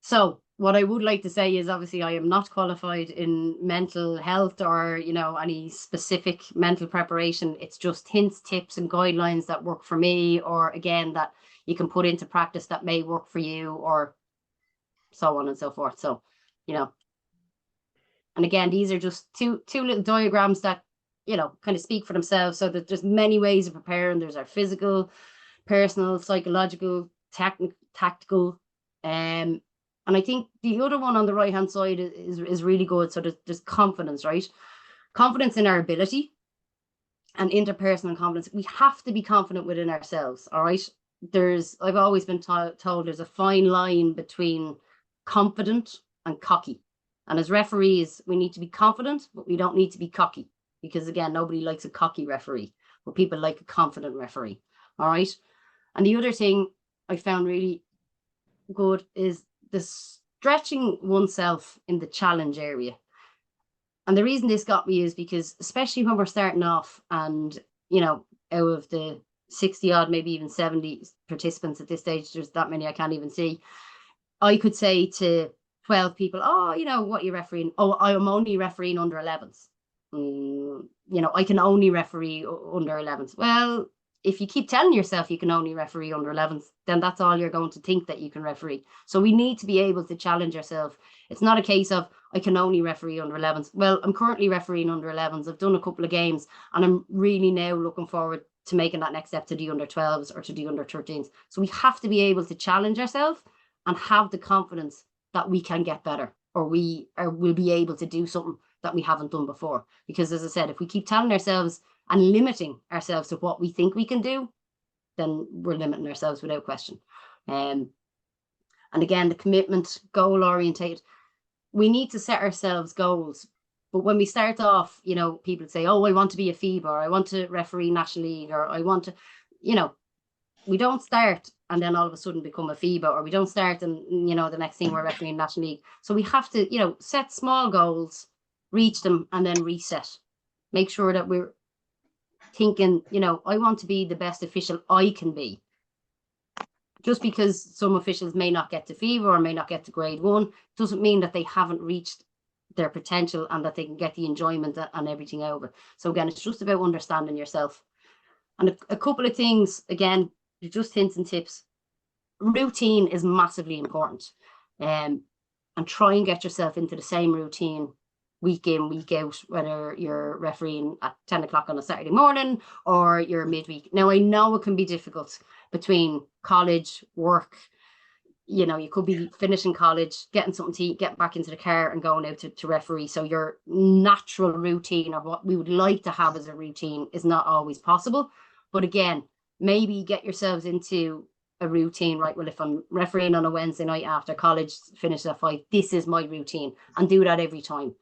So what I would like to say is, obviously, I am not qualified in mental health or, any specific mental preparation. It's just hints, tips, and guidelines that work for me, or again, that you can put into practice that may work for you, or so on and so forth. So, and again, these are just two little diagrams that, kind of speak for themselves. So that there's many ways of preparing. There's our physical, personal, psychological, tactical, and I think the other one on the right hand side is really good. So there's confidence, right? Confidence in our ability and interpersonal confidence. We have to be confident within ourselves. All right. I've always been told there's a fine line between confident and cocky. And as referees, we need to be confident, but we don't need to be cocky, because again, nobody likes a cocky referee, but people like a confident referee. All right. And the other thing I found really good is the stretching oneself in the challenge area. And the reason this got me is because, especially when we're starting off and, out of the 60 odd, maybe even 70 participants at this stage, there's that many I can't even see. I could say to 12 people, oh, what are you refereeing? Oh, I'm only refereeing under 11s. I can only referee under 11s. Well, if you keep telling yourself you can only referee under 11s, then that's all you're going to think that you can referee. So we need to be able to challenge ourselves. It's not a case of I can only referee under 11s. Well, I'm currently refereeing under 11s. I've done a couple of games, and I'm really now looking forward to making that next step to the under 12s or to the under 13s. So we have to be able to challenge ourselves and have the confidence that we can get better, or we'll be able to do something that we haven't done before. Because as I said, if we keep telling ourselves and limiting ourselves to what we think we can do, then we're limiting ourselves without question. And again, the commitment, goal orientated. We need to set ourselves goals. But when we start off, people say, oh, I want to be a FIBA, or I want to referee National League, or I want to, we don't start and then all of a sudden become a FIBA, or we don't start and, the next thing we're refereeing National League. So we have to, set small goals, reach them, and then reset. Make sure that we're thinking, I want to be the best official I can be. Just because some officials may not get to FIBA or may not get to grade 1 doesn't mean that they haven't reached their potential and that they can get the enjoyment and everything out of it. So again, it's just about understanding yourself. And a couple of things, again, just hints and tips. Routine is massively important. And try and get yourself into the same routine week in, week out, whether you're refereeing at 10 o'clock on a Saturday morning or you're midweek. Now, I know it can be difficult between college, work. You could be finishing college, getting something to eat, getting back into the car and going out to referee. So your natural routine, or what we would like to have as a routine, is not always possible. But again, maybe get yourselves into a routine, right? Well, if I'm refereeing on a Wednesday night after college, finish at 5, this is my routine, and do that every time.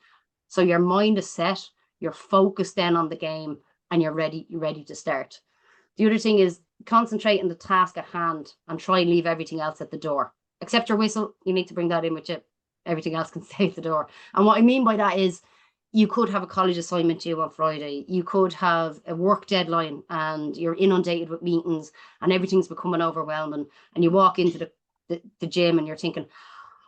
So your mind is set, you're focused then on the game, and you're ready to start. The other thing is concentrate on the task at hand and try and leave everything else at the door. Except your whistle, you need to bring that in with you. Everything else can stay at the door. And what I mean by that is, you could have a college assignment due on Friday. You could have a work deadline and you're inundated with meetings and everything's becoming overwhelming. And you walk into the gym and you're thinking,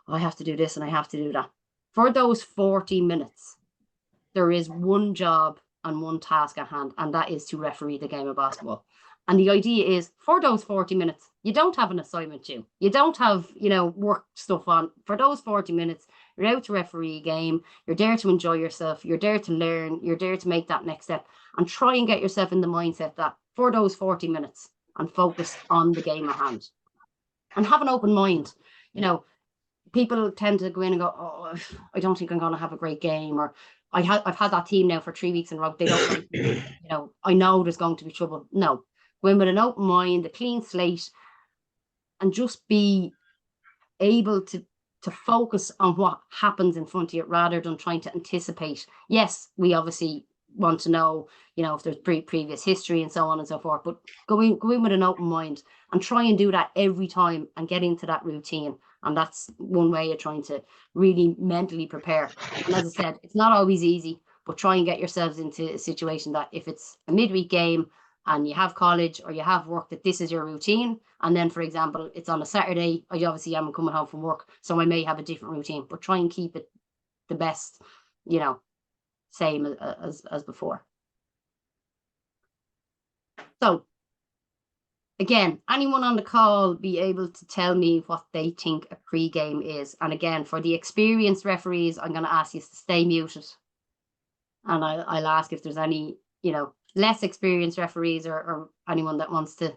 oh, I have to do this and I have to do that. For those 40 minutes, there is one job and one task at hand, and that is to referee the game of basketball. And the idea is, for those 40 minutes, you don't have an assignment due. You don't have, work stuff on. For those 40 minutes, you're out to referee a game. You're there to enjoy yourself. You're there to learn. You're there to make that next step. And try and get yourself in the mindset that for those 40 minutes, and focus on the game at hand. And have an open mind. People tend to go in and go, oh, I don't think I'm going to have a great game. Or I've had that team now for 3 weeks in a row. They don't, I know there's going to be trouble. No. Go in with an open mind, a clean slate, and just be able to focus on what happens in front of you rather than trying to anticipate. Yes, we obviously want to know, if there's previous history and so on and so forth, but go in with an open mind and try and do that every time and get into that routine. And that's one way of trying to really mentally prepare. And as I said, it's not always easy, but try and get yourselves into a situation that if it's a midweek game, and you have college or you have work, that this is your routine. And then, for example, it's on a Saturday, I obviously am coming home from work, so I may have a different routine, but try and keep it the best, same as before. So again, anyone on the call be able to tell me what they think a pre-game is? And again, for the experienced referees, I'm going to ask you to stay muted. And I'll ask if there's any, less experienced referees or anyone that wants to.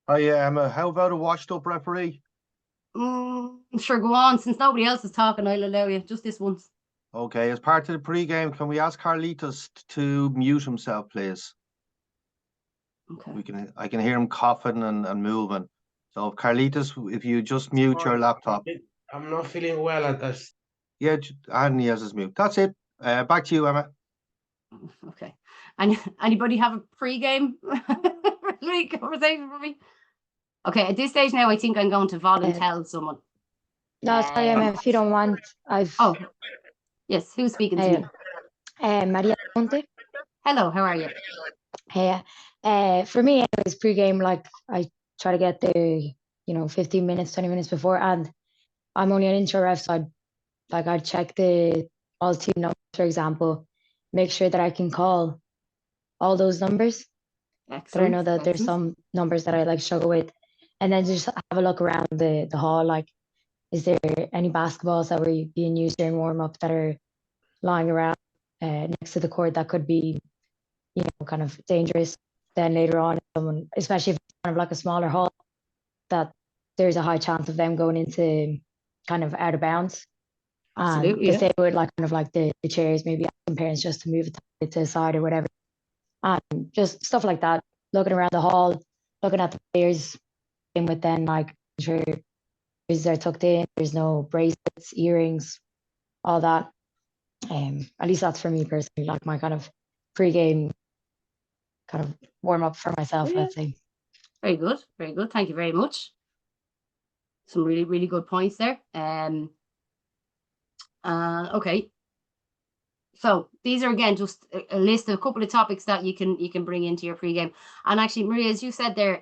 Oh yeah, Emma, how about a washed up referee? Sure, go on. Since nobody else is talking, I'll allow you just this once. Okay, as part of the pre-game, can we ask Carlitos to mute himself, please? Okay. I can hear him coughing and moving. So Carlitos, if you just mute your laptop. I'm not feeling well at this. Yeah, and he has his mute. That's it. Back to you, Emma. Okay. And anybody have a pre-game conversation for me? Okay, at this stage now, I think I'm going to volunteer someone. No, sorry, Emma, if you don't want, Oh, yes, who's speaking to me? Maria Ponte. Hello, how are you? Hey, for me, anyways, pre-game, like, I try to get there, 15 minutes, 20 minutes before, and I'm only an intro ref, so I'd check all team numbers, for example, make sure that I can call all those numbers. Excellent. But I know that there's some numbers that I struggle with, and then just have a look around the hall, like, is there any basketballs that were being used during warm-up that are lying around next to the court that could be, kind of dangerous? Then later on, someone, especially if it's kind of like a smaller hall, that there's a high chance of them going into kind of out of bounds. Absolutely. Because they would kind of the chairs, maybe asking parents just to move it to the side or whatever. And just stuff like that, looking around the hall, looking at the players, and with them, sure they're tucked in, there's no bracelets, earrings, all that. At least that's for me personally, my kind of pre-game kind of warm up for myself, let's say. Very good, very good. Thank you very much. Some really, really good points there. Okay. So these are, again, just a list of a couple of topics that you can bring into your pre-game. And actually, Maria, as you said there,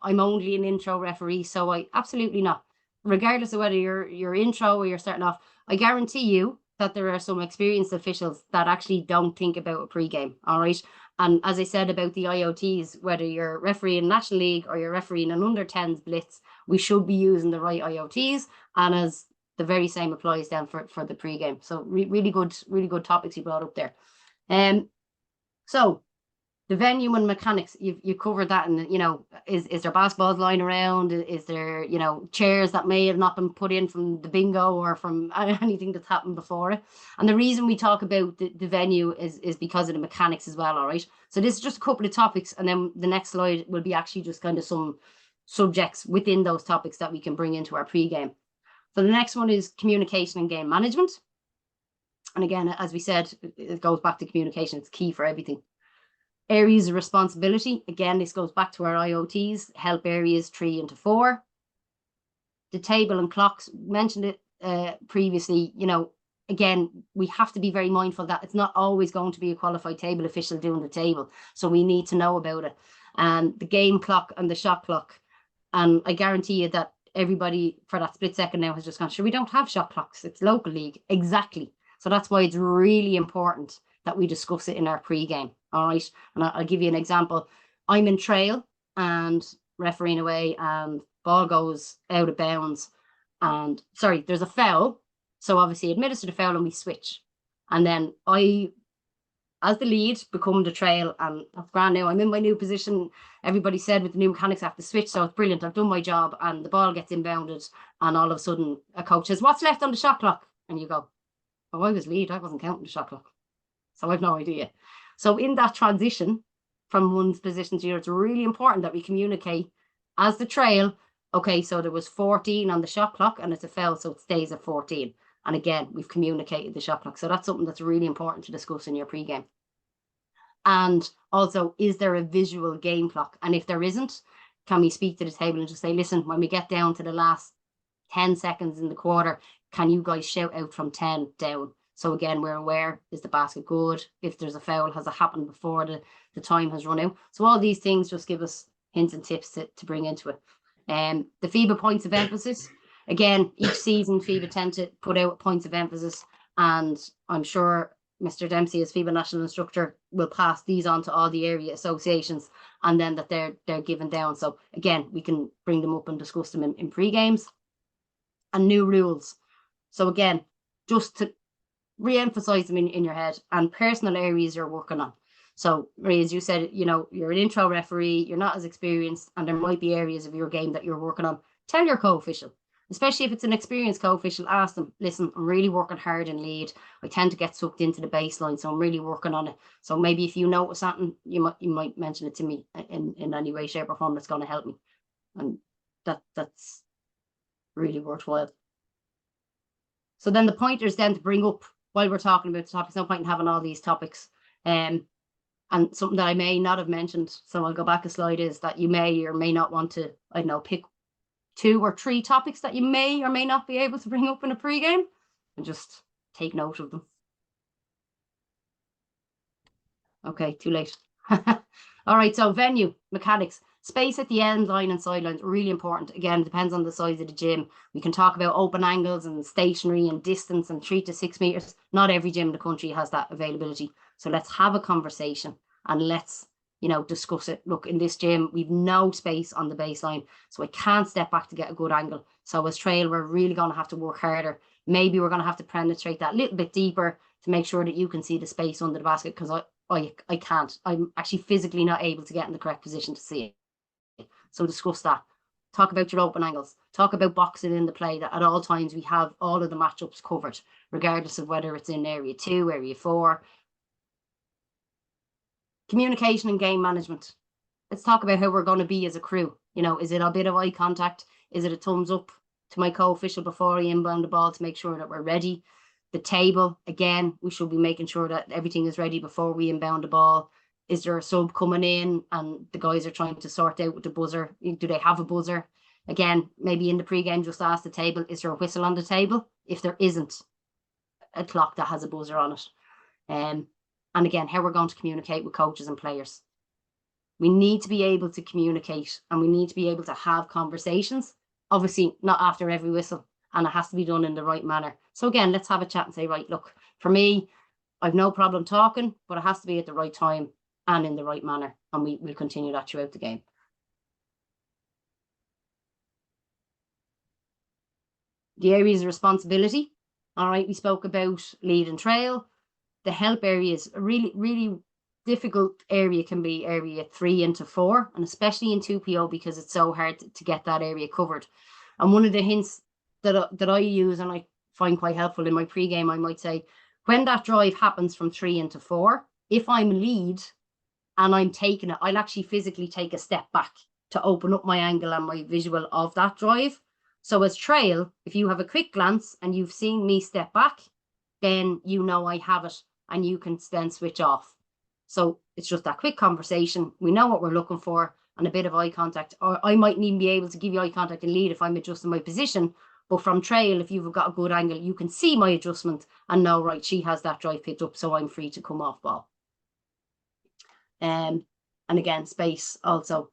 I'm only an intro referee, so I absolutely not. Regardless of whether you're intro or you're starting off, I guarantee you that there are some experienced officials that actually don't think about a pre-game. All right. And as I said about the IOTs, whether you're refereeing National League or you're refereeing an under 10s blitz, we should be using the right IOTs. And as the very same applies then for the pre-game. So really good topics you brought up there. So the venue and mechanics, you covered that, and is there basketballs lying around? Is there chairs that may have not been put in from the bingo or from anything that's happened before it? And the reason we talk about the venue is because of the mechanics as well. All right. So this is just a couple of topics, and then the next slide will be actually just kind of some subjects within those topics that we can bring into our pre-game. So the next one is communication and game management. And again, as we said, it goes back to communication. It's key for everything. Areas of responsibility. Again, this goes back to our IOTs, help areas 3 into 4. The table and clocks, mentioned it previously, again, we have to be very mindful that it's not always going to be a qualified table official doing the table. So we need to know about it. And the game clock and the shot clock. And I guarantee you that everybody for that split second now has just gone, sure, we don't have shot clocks. It's local league. Exactly. So that's why it's really important that we discuss it in our pre-game. All right. And I'll give you an example. I'm in trail and refereeing away, and ball goes out of bounds. And sorry, there's a foul. So obviously administer the foul and we switch. And then I, as the lead, become the trail, and that's grand now. I'm in my new position. Everybody said with the new mechanics I have to switch, so it's brilliant. I've done my job, and the ball gets inbounded, and all of a sudden a coach says, "What's left on the shot clock?" And you go, "Oh, I was lead. I wasn't counting the shot clock, so I've no idea." So in that transition from one's position to the other, it's really important that we communicate as the trail. Okay, so there was 14 on the shot clock, and it's a foul, so it stays at 14. And again, we've communicated the shot clock. So that's something that's really important to discuss in your pre-game. And also, is there a visual game clock? And if there isn't, can we speak to the table and just say, listen, when we get down to the last 10 seconds in the quarter, can you guys shout out from 10 down? So again, we're aware, is the basket good? If there's a foul, has it happened before the time has run out? So all these things just give us hints and tips to bring into it. The FIBA points of emphasis. Again, each season FIBA tend to put out points of emphasis, and I'm sure Mr. Dempsey, as FIBA national instructor, will pass these on to all the area associations, and then that they're given down. So again, we can bring them up and discuss them in pre-games. And new rules. So again, just to re-emphasize them in your head, and personal areas you're working on. So Marie, as you said, you're an intro referee, you're not as experienced, and there might be areas of your game that you're working on. Tell your co-official, especially if it's an experienced co-official, ask them, listen, I'm really working hard in lead. I tend to get sucked into the baseline, so I'm really working on it. So maybe if you notice something, you might mention it to me in any way, shape, or form that's going to help me. And that's really worthwhile. So then the pointers then to bring up while we're talking about the topics, no point in having all these topics. And something that I may not have mentioned, so I'll go back a slide, is that you may or may not want to, I don't know, pick 2 or 3 topics that you may or may not be able to bring up in a pre-game, and just take note of them. Okay, too late. All right, so venue, mechanics. Space at the end line and sidelines, really important. Again, depends on the size of the gym. We can talk about open angles and stationary and distance and 3 to 6 meters. Not every gym in the country has that availability. So let's have a conversation and let's, discuss it. Look, in this gym, we've no space on the baseline, so I can't step back to get a good angle. So as trail, we're really going to have to work harder. Maybe we're going to have to penetrate that a little bit deeper to make sure that you can see the space under the basket, because I can't. I'm actually physically not able to get in the correct position to see it. So discuss that. Talk about your open angles. Talk about boxing in the play, that at all times we have all of the matchups covered, regardless of whether it's in area 2, area 4. Communication and game management. Let's talk about how we're going to be as a crew. Is it a bit of eye contact? Is it a thumbs up to my co-official before I inbound the ball to make sure that we're ready? The table, again, we should be making sure that everything is ready before we inbound the ball. Is there a sub coming in and the guys are trying to sort out with the buzzer? Do they have a buzzer? Again, maybe in the pre-game, just ask the table, is there a whistle on the table? If there isn't, a clock that has a buzzer on it. And again, how we're going to communicate with coaches and players. We need to be able to communicate, and we need to be able to have conversations. Obviously, not after every whistle, and it has to be done in the right manner. So again, let's have a chat and say, right, look, for me, I've no problem talking, but it has to be at the right time and in the right manner, and we'll continue that throughout the game. The areas of responsibility. All right, we spoke about lead and trail. The help areas, a really, really difficult area can be area 3 into 4, and especially in 2PO, because it's so hard to get that area covered. And one of the hints that I use and I find quite helpful in my pre-game, I might say, when that drive happens from 3 into 4, if I'm lead and I'm taking it, I'll actually physically take a step back to open up my angle and my visual of that drive. So as trail, if you have a quick glance and you've seen me step back, then I have it and you can then switch off. So it's just that quick conversation. We know what we're looking for and a bit of eye contact. Or I mightn't even be able to give you eye contact and lead if I'm adjusting my position. But from trail, if you've got a good angle, you can see my adjustment and know, right, she has that drive picked up, so I'm free to come off ball. And again, space also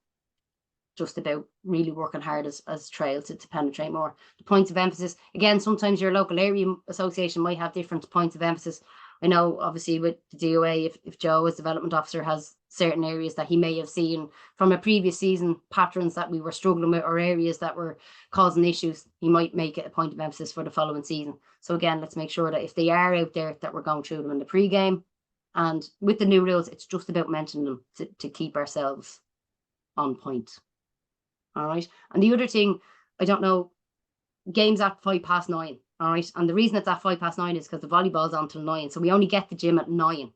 just about really working hard as trail to penetrate more. The points of emphasis, again, sometimes your local area association might have different points of emphasis. I know, obviously, with the DOA, if Joe as development officer has certain areas that he may have seen from a previous season, patterns that we were struggling with or areas that were causing issues, he might make it a point of emphasis for the following season. So again, let's make sure that if they are out there, that we're going through them in the pre-game. And with the new rules, it's just about mentioning them to keep ourselves on point. All right. And the other thing, I don't know, games at 9:05. All right. And the reason it's at 9:05 is because the volleyball's on till 9. So we only get the gym at 9.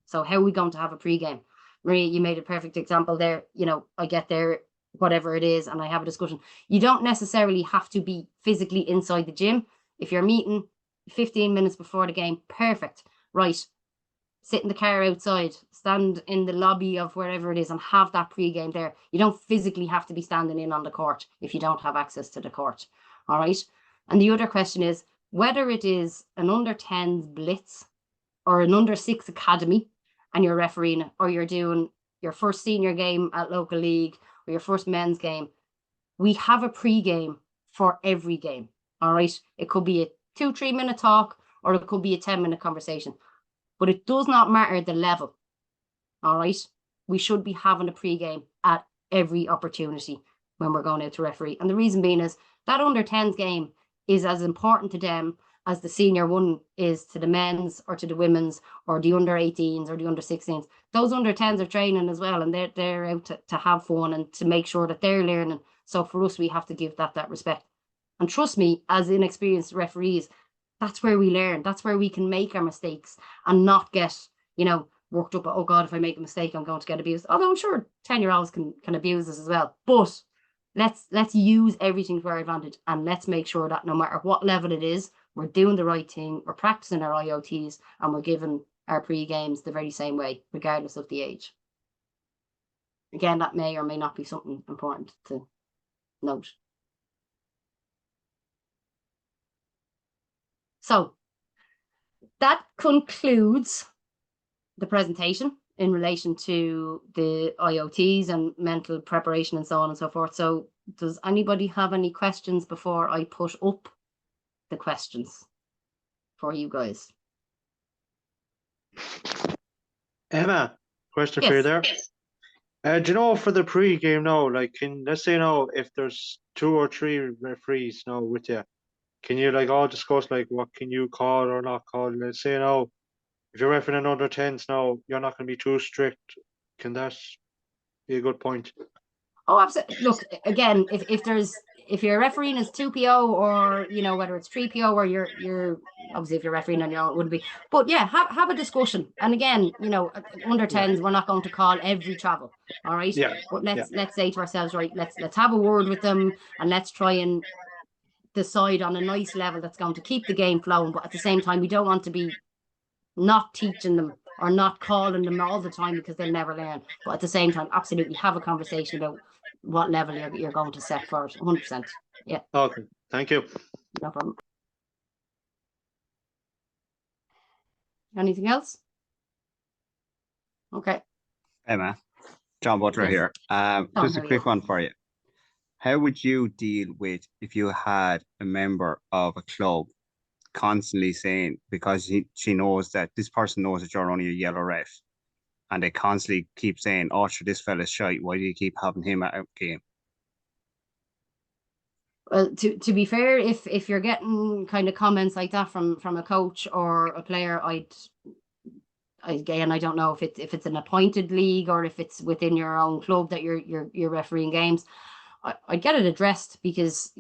So how are we going to have a pre-game? Maria, you made a perfect example there. I get there, whatever it is, and I have a discussion. You don't necessarily have to be physically inside the gym. If you're meeting 15 minutes before the game, perfect. Right. Sit in the car outside, stand in the lobby of wherever it is and have that pre-game there. You don't physically have to be standing in on the court if you don't have access to the court. All right. And the other question is, whether it is an under-10s blitz or an under-6 academy and you're refereeing it, or you're doing your first senior game at local league or your first men's game, we have a pre-game for every game. All right. It could be a 2-3 minute talk, or it could be a 10-minute conversation, but it does not matter the level. All right. We should be having a pre-game at every opportunity when we're going out to referee. And the reason being is that under-10s game is as important to them as the senior one is to the men's or to the women's or the under-18s or the under-16s. Those under-10s are training as well, and they're out to have fun and to make sure that they're learning. So for us, we have to give that respect. And trust me, as inexperienced referees, that's where we learn. That's where we can make our mistakes and not get, worked up. Oh God, if I make a mistake, I'm going to get abused. Although I'm sure 10-year-olds can abuse us as well. But let's use everything to our advantage, and let's make sure that no matter what level it is, we're doing the right thing, we're practicing our IOTs, and we're giving our pre-games the very same way, regardless of the age. Again, that may or may not be something important to note. So that concludes the presentation in relation to the IOTs and mental preparation and so on and so forth. So does anybody have any questions before I put up the questions for you guys? Emma, question for Yes. you there. Do you know, for the pre-game now, like, let's say now if there's 2 or 3 referees now with you, can you like all discuss like what can you call or not call? Let's say now, if you're refereeing an under-10s now, you're not going to be too strict. Can that be a good point? Oh, absolutely. Look, again, if you're refereeing as 2PO or whether it's 3PO or you're obviously if you're refereeing on your own, it wouldn't be. But yeah, have a discussion. And again, under 10s, we're not going to call every travel. All right. Yeah. But let's say to ourselves, right, let's have a word with them and let's try and decide on a nice level that's going to keep the game flowing. But at the same time, we don't want to be not teaching them or not calling them all the time because they'll never learn. But at the same time, absolutely have a conversation about what level you're going to set for it. 100%. Yeah. Okay. Thank you. No problem. Anything else? Okay. Emma, John Butler Yes. here. Just here a we quick go. one for you. How would you deal with if you had a member of a club constantly saying, because she knows that this person knows that you're only a yellow ref, and they constantly keep saying, "Oh, sure, this fella's shite. Why do you keep having him out game?" Well, to be fair, if you're getting kind of comments like that from a coach or a player, again, I don't know if it's an appointed league or if it's within your own club that you're refereeing games. I'd get it addressed because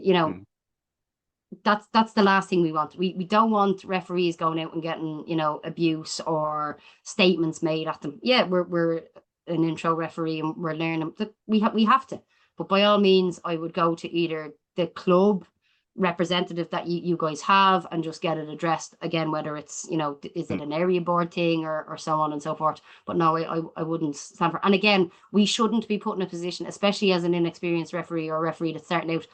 that's the last thing we want. We don't want referees going out and getting abuse or statements made at them. Yeah, we're an intro referee and we're learning. We have to. But by all means, I would go to either the club representative that you guys have and just get it addressed again, whether it's is it an area board thing or so on and so forth. But no, I wouldn't stand for. And again, we shouldn't be put in a position, especially as an inexperienced referee or a referee that's starting out,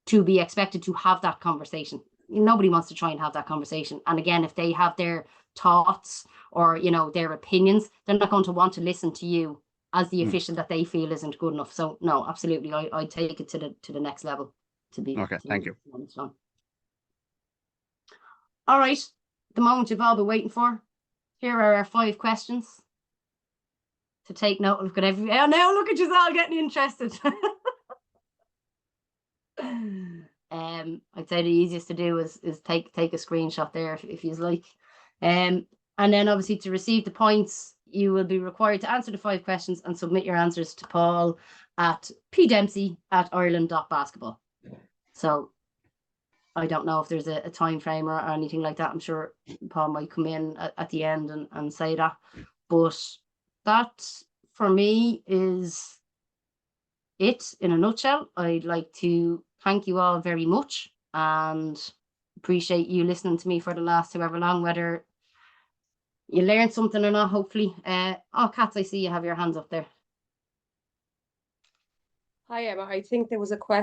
to be expected to have that conversation. Nobody wants to try and have that conversation. And again, if they have their thoughts or their opinions, they're not going to want to listen to you as the official that they feel isn't good enough. So no, absolutely, I take it to the next level. Okay, thank you. All right, the moment you've all been waiting for. Here are our 5 questions to take note of. Look at now look at you all getting interested. I'd say the easiest to do is take a screenshot there if you like. And then obviously to receive the points, you will be required to answer the 5 questions and submit your answers to Paul at pdempsey@ireland.basketball. So I don't know if there's a time frame or anything like that. I'm sure Paul might come in at the end and say that. But that for me is it in a nutshell. I'd like to thank you all very much and appreciate you listening to me for the last however long, whether you learned something or not, hopefully. Katz, I see you have your hands up there. Hi, Emma. I think there was a question